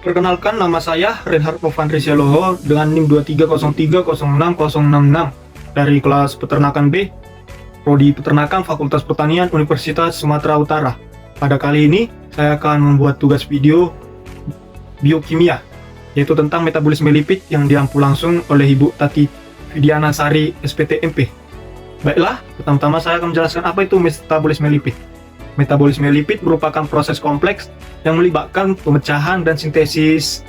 Perkenalkan, nama saya Reinhard Novandri Seloho dengan NIM 230306066 dari kelas Peternakan B, Prodi Peternakan Fakultas Pertanian Universitas Sumatera Utara. Pada kali ini, saya akan membuat tugas video biokimia, yaitu tentang metabolisme lipid yang diampu langsung oleh Ibu Tati Vidiana Sari, SPT MP. Baiklah, pertama-tama saya akan menjelaskan apa itu metabolisme lipid. Metabolisme lipid merupakan proses kompleks yang melibatkan pemecahan dan sintesis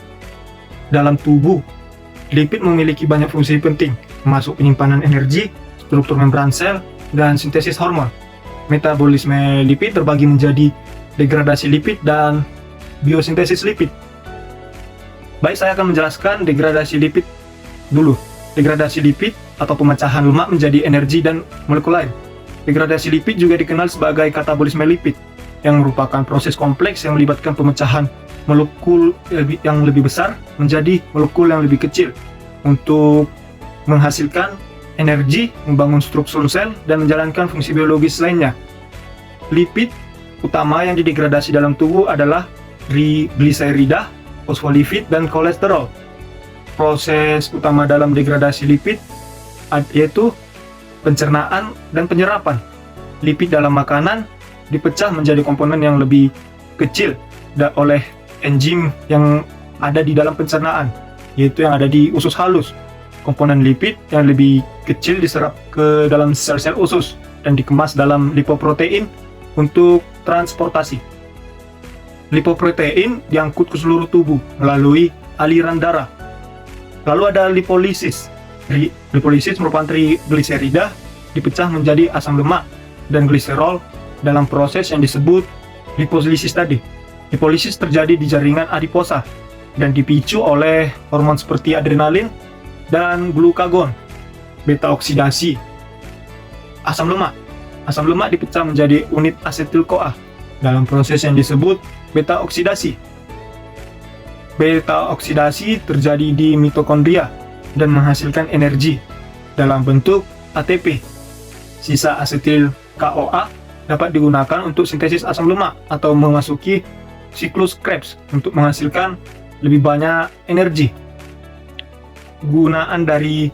dalam tubuh. Lipid memiliki banyak fungsi penting, termasuk penyimpanan energi, struktur membran sel, dan sintesis hormon. Metabolisme lipid terbagi menjadi degradasi lipid dan biosintesis lipid. Baik, saya akan menjelaskan degradasi lipid dulu. Degradasi lipid atau pemecahan lemak menjadi energi dan molekul lain. Degradasi lipid juga dikenal sebagai katabolisme lipid, yang merupakan proses kompleks yang melibatkan pemecahan molekul yang lebih besar menjadi molekul yang lebih kecil untuk menghasilkan energi, membangun struktur sel, dan menjalankan fungsi biologis lainnya. Lipid utama yang didegradasi dalam tubuh adalah trigliserida, fosfolipid, dan kolesterol. Proses utama dalam degradasi lipid yaitu pencernaan dan penyerapan. Lipid dalam makanan dipecah menjadi komponen yang lebih kecil oleh enzim yang ada di dalam pencernaan, yaitu yang ada di usus halus. Komponen lipid yang lebih kecil diserap ke dalam sel-sel usus dan dikemas dalam lipoprotein untuk transportasi. Lipoprotein diangkut ke seluruh tubuh melalui aliran darah. Lalu ada lipolisis. Lipolisis merupakan trigliserida dipecah menjadi asam lemak dan gliserol dalam proses yang disebut lipolisis tadi. Lipolisis terjadi di jaringan adiposa dan dipicu oleh hormon seperti adrenalin dan glukagon. Beta oksidasi asam lemak. Asam lemak dipecah menjadi unit asetil-CoA dalam proses yang disebut beta oksidasi. Beta oksidasi terjadi di mitokondria dan menghasilkan energi dalam bentuk ATP. Sisa asetil CoA dapat digunakan untuk sintesis asam lemak atau memasuki siklus Krebs untuk menghasilkan lebih banyak energi. Gunaan dari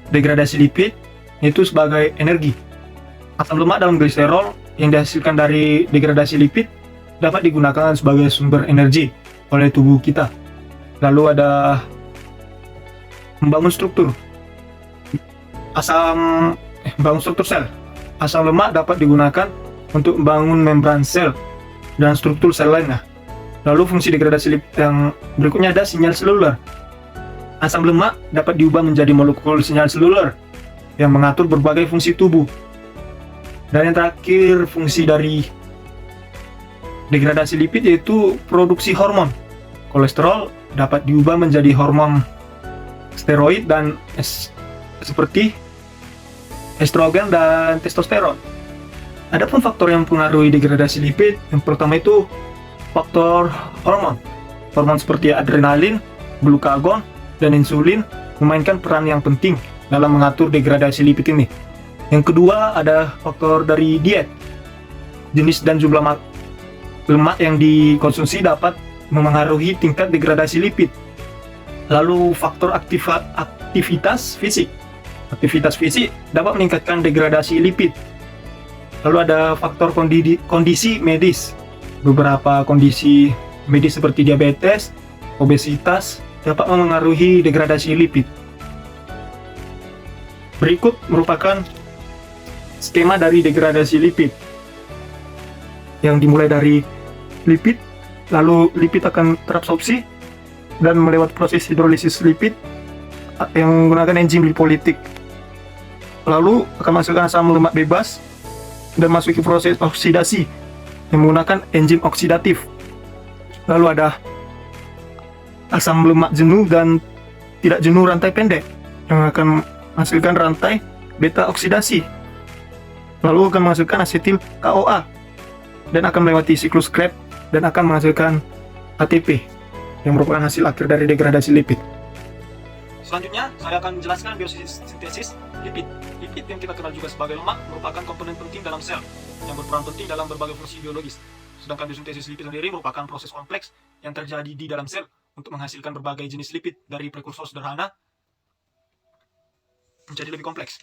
degradasi lipid itu sebagai energi. Asam lemak dan gliserol yang dihasilkan dari degradasi lipid dapat digunakan sebagai sumber energi oleh tubuh kita. Lalu ada membangun struktur sel. Asam lemak dapat digunakan untuk membangun membran sel dan struktur sel lainnya. Lalu fungsi degradasi lipid yang berikutnya ada sinyal seluler. Asam lemak dapat diubah menjadi molekul sinyal seluler yang mengatur berbagai fungsi tubuh. Dan yang terakhir, fungsi dari degradasi lipid yaitu produksi hormon. Kolesterol dapat diubah menjadi hormon steroid dan seperti estrogen dan testosteron. Adapun faktor yang mempengaruhi degradasi lipid, yang pertama itu faktor hormon. Hormon seperti adrenalin, glukagon, dan insulin memainkan peran yang penting dalam mengatur degradasi lipid ini. Yang kedua ada faktor dari diet. Jenis dan jumlah lemak yang dikonsumsi dapat memengaruhi tingkat degradasi lipid. Lalu faktor aktivitas fisik. Aktivitas fisik dapat meningkatkan degradasi lipid. Lalu ada faktor kondisi medis. Beberapa kondisi medis seperti diabetes, obesitas dapat memengaruhi degradasi lipid. Berikut merupakan skema dari degradasi lipid, yang dimulai dari lipid, lalu lipid akan terabsorpsi dan melewati proses hidrolisis lipid yang menggunakan enzim lipolitik. Lalu akan masukkan asam lemak bebas dan masuki proses oksidasi yang menggunakan enzim oksidatif. Lalu ada asam lemak jenuh dan tidak jenuh rantai pendek yang akan menghasilkan rantai beta oksidasi. Lalu akan menghasilkan asetil CoA dan akan melewati siklus Krebs dan akan menghasilkan ATP yang merupakan hasil akhir dari degradasi lipid. Selanjutnya, saya akan menjelaskan biosintesis lipid. Lipid yang kita kenal juga sebagai lemak merupakan komponen penting dalam sel yang berperan penting dalam berbagai fungsi biologis. Sedangkan biosintesis lipid sendiri merupakan proses kompleks yang terjadi di dalam sel untuk menghasilkan berbagai jenis lipid dari prekursor sederhana menjadi lebih kompleks.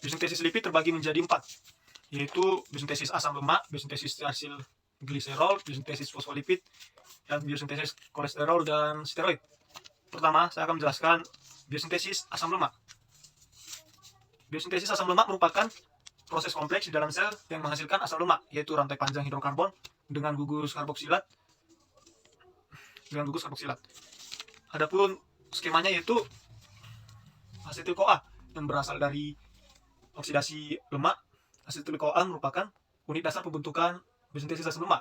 Biosintesis lipid terbagi menjadi 4, yaitu biosintesis asam lemak, biosintesis triasil gliserol, biosintesis fosfolipid, dan biosintesis kolesterol dan steroid. Pertama, saya akan menjelaskan biosintesis asam lemak. Biosintesis asam lemak merupakan proses kompleks di dalam sel yang menghasilkan asam lemak, yaitu rantai panjang hidrokarbon dengan gugus karboksilat. Adapun skemanya yaitu asetil-CoA yang berasal dari oksidasi lemak. Asetil-CoA merupakan unit dasar pembentukan biosintesis asam lemak.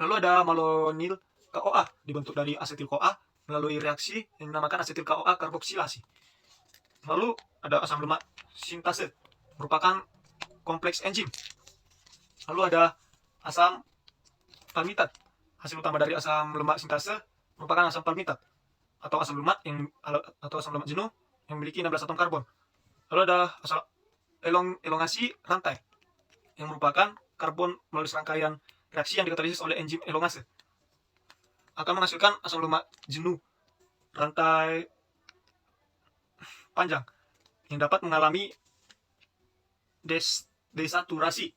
Lalu ada malonyl CoA dibentuk dari asetil-CoA melalui reaksi yang dinamakan asetil-CoA karboksilasi. Lalu ada asam lemak sintase, merupakan kompleks enzim. Lalu ada asam palmitat. Hasil utama dari asam lemak sintase merupakan asam palmitat atau asam lemak jenuh yang memiliki 16 atom karbon. Lalu ada asam elongasi rantai yang merupakan karbon melalui serangkaian reaksi yang dikatalisis oleh enzim elongase akan menghasilkan asam lemak jenuh rantai panjang yang dapat mengalami desaturasi.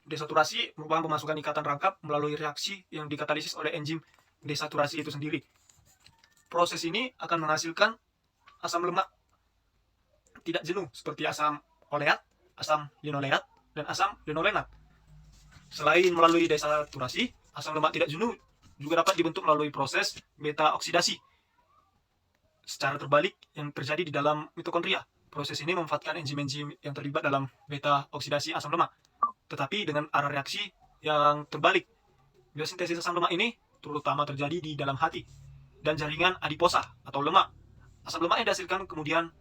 Desaturasi merupakan pemasukan ikatan rangkap melalui reaksi yang dikatalisis oleh enzim desaturasi itu sendiri. Proses ini akan menghasilkan asam lemak tidak jenuh seperti asam oleat, asam linoleat, dan asam linolenat. Selain melalui desaturasi, asam lemak tidak jenuh juga dapat dibentuk melalui proses beta oksidasi secara terbalik yang terjadi di dalam mitokondria. Proses ini memanfaatkan enzim-enzim yang terlibat dalam beta oksidasi asam lemak, tetapi dengan arah reaksi yang terbalik. Biosintesis asam lemak ini terutama terjadi di dalam hati dan jaringan adiposa atau lemak. Asam lemak yang dihasilkan kemudian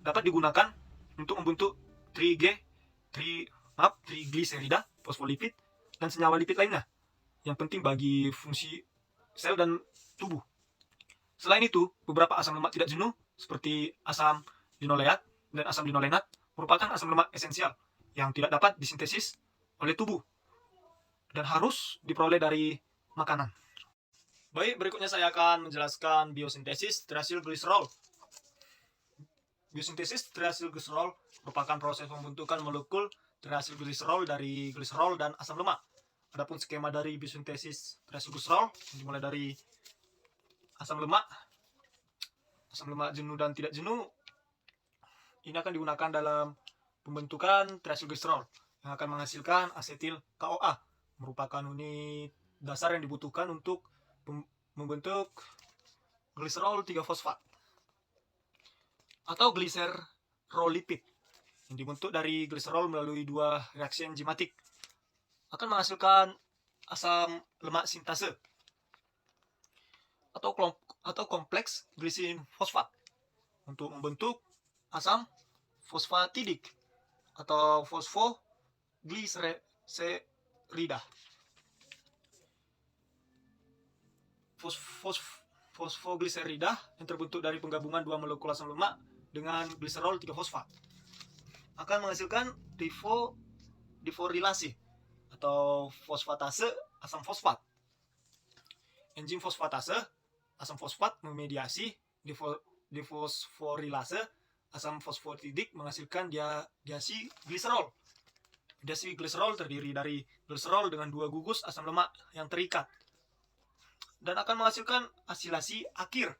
dapat digunakan untuk membentuk trigliserida, fosfolipid, dan senyawa lipid lainnya yang penting bagi fungsi sel dan tubuh. Selain itu, beberapa asam lemak tidak jenuh seperti asam linoleat dan asam linolenat merupakan asam lemak esensial yang tidak dapat disintesis oleh tubuh dan harus diperoleh dari makanan. Baik, berikutnya saya akan menjelaskan biosintesis triasilgliserol. Biosintesis triasilgliserol merupakan proses pembentukan molekul triasilgliserol dari gliserol dan asam lemak. Adapun skema dari biosintesis triasilgliserol dimulai dari asam lemak jenuh dan tidak jenuh. Ini akan digunakan dalam pembentukan triasilgliserol yang akan menghasilkan asetil-CoA, merupakan unit dasar yang dibutuhkan untuk membentuk gliserol 3-fosfat atau gliserolipid yang dibentuk dari gliserol melalui 2 reaksi enzimatik akan menghasilkan asam lemak sintase atau kompleks glisin fosfat untuk membentuk asam fosfatidik atau fosfogliserida. Fosfogliserida yang terbentuk dari penggabungan 2 molekul asam lemak dengan gliserol 3-fosfat akan menghasilkan diforilase atau fosfatase asam fosfat. Enzim fosfatase asam fosfat memediasi difosforilase asam fosfatidik menghasilkan diasi gliserol. Diasi gliserol terdiri dari gliserol dengan 2 gugus asam lemak yang terikat dan akan menghasilkan asilasi akhir.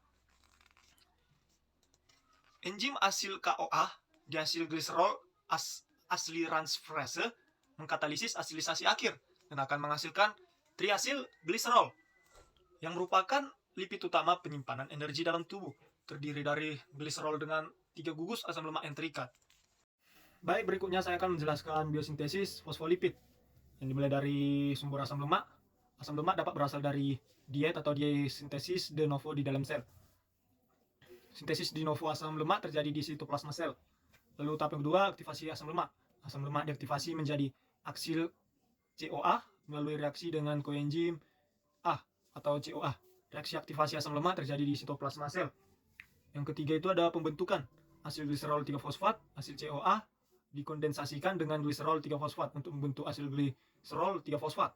Enzim asil-CoA diasilgliserol asliransferase mengkatalisis asilisasi akhir dan akan menghasilkan triasilgliserol yang merupakan lipid utama penyimpanan energi dalam tubuh, terdiri dari gliserol dengan 3 gugus asam lemak yang terikat. Baik, berikutnya saya akan menjelaskan biosintesis fosfolipid yang dimulai dari sumber asam lemak. Asam lemak dapat berasal dari diet atau sintesis de novo di dalam sel. Sintesis de novo asam lemak terjadi di sitoplasma sel. Lalu tahap yang kedua, aktivasi asam lemak. Asam lemak diaktifasi menjadi aksil CoA melalui reaksi dengan koenzim A atau CoA. Reaksi aktivasi asam lemak terjadi di sitoplasma sel. Yang ketiga itu ada pembentukan asil gliserol 3-fosfat, asil CoA dikondensasikan dengan gliserol 3-fosfat untuk membentuk asil gliserol 3-fosfat.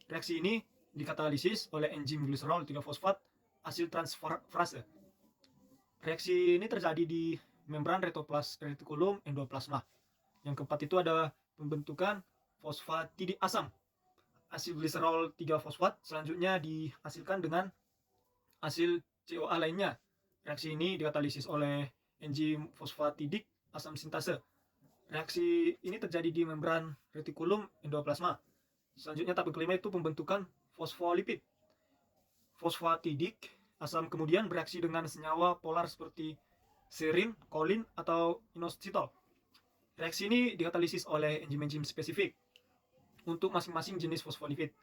Reaksi ini dikatalisis oleh enzim gliserol 3-fosfat asil transferase. Reaksi ini terjadi di membran retikulum endoplasma. Yang keempat itu ada pembentukan fosfatida asam. Asil gliserol 3-fosfat selanjutnya dihasilkan dengan asil CoA lainnya. Reaksi ini dikatalisis oleh enzim fosfatidik asam sintase. Reaksi ini terjadi di membran retikulum endoplasma. Selanjutnya tahap kelima itu pembentukan fosfolipid. Fosfatidik asam kemudian bereaksi dengan senyawa polar seperti serin, kolin, atau inositol. Reaksi ini dikatalisis oleh enzim-enzim spesifik untuk masing-masing jenis fosfolipid.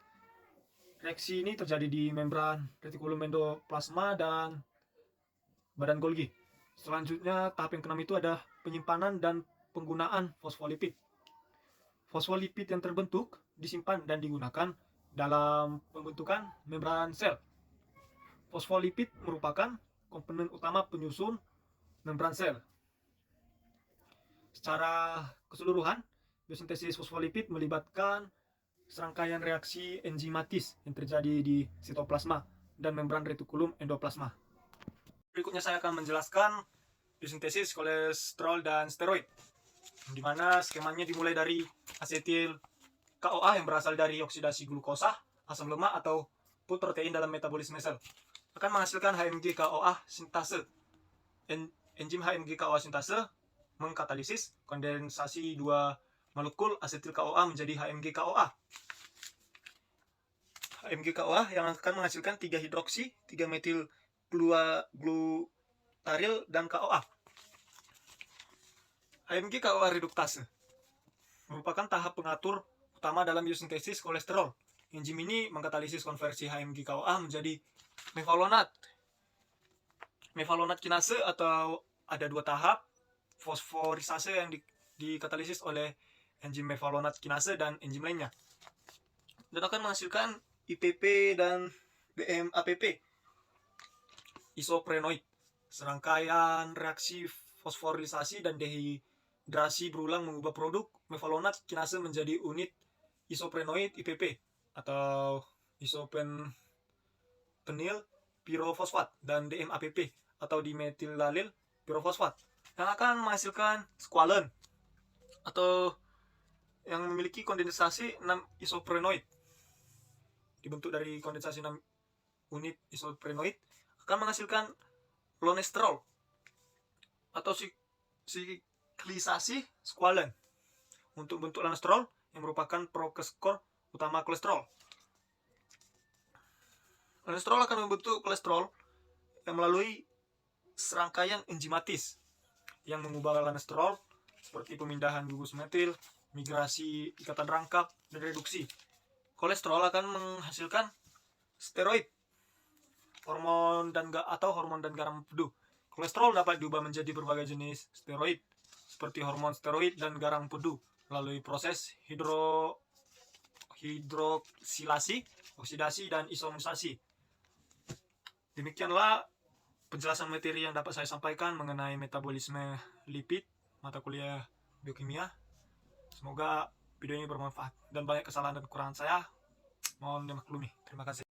Reaksi ini terjadi di membran retikulum endoplasma dan badan Golgi. Selanjutnya tahap yang keenam itu ada penyimpanan dan penggunaan fosfolipid. Fosfolipid yang terbentuk disimpan dan digunakan dalam pembentukan membran sel. Fosfolipid merupakan komponen utama penyusun membran sel. Secara keseluruhan, biosintesis fosfolipid melibatkan serangkaian reaksi enzimatis yang terjadi di sitoplasma dan membran retikulum endoplasma. Berikutnya saya akan menjelaskan biosintesis kolesterol dan steroid, di mana skemanya dimulai dari asetil CoA yang berasal dari oksidasi glukosa, asam lemak atau put protein dalam metabolisme sel, akan menghasilkan HMG CoA sintase. Enzim HMG CoA sintase mengkatalisis kondensasi dua molekul asetil CoA menjadi HMG CoA. HMG CoA yang akan menghasilkan 3 hidroksi, 3 metil glutaril dan CoA. HMG CoA reduktase merupakan tahap pengatur utama dalam biosintesis kolesterol. Enzim ini mengkatalisis konversi HMG CoA menjadi mevalonat. Mevalonat kinase atau ada 2 tahap fosforisase yang dikatalisis oleh enzim mevalonat kinase dan enzim lainnya, dan akan menghasilkan IPP dan DMAPP. Isoprenoid, serangkaian reaksi fosforilisasi dan dehidrasi berulang mengubah produk mevalonat kinase menjadi unit isoprenoid IPP atau isopenil pirofosfat dan DMAPP atau dimetilalil pirofosfat, yang akan menghasilkan squalen atau yang memiliki kondensasi 6 isoprenoid. Dibentuk dari kondensasi 6 unit isoprenoid akan menghasilkan lonesterol atau siklisasi squalen untuk bentuk lonesterol yang merupakan prokeskor utama kolesterol. Lonesterol akan membentuk kolesterol yang melalui serangkaian enzimatis yang mengubah lonesterol seperti pemindahan gugus metil, migrasi ikatan rangkap, dan reduksi. Kolesterol akan menghasilkan steroid, hormon dan garam empedu. Kolesterol dapat diubah menjadi berbagai jenis steroid seperti hormon steroid dan garam empedu melalui proses hidroksilasi, oksidasi, dan isomerisasi. Demikianlah penjelasan materi yang dapat saya sampaikan mengenai metabolisme lipid mata kuliah biokimia. Semoga video ini bermanfaat, dan banyak kesalahan dan kekurangan saya mohon dimaklumi. Terima kasih.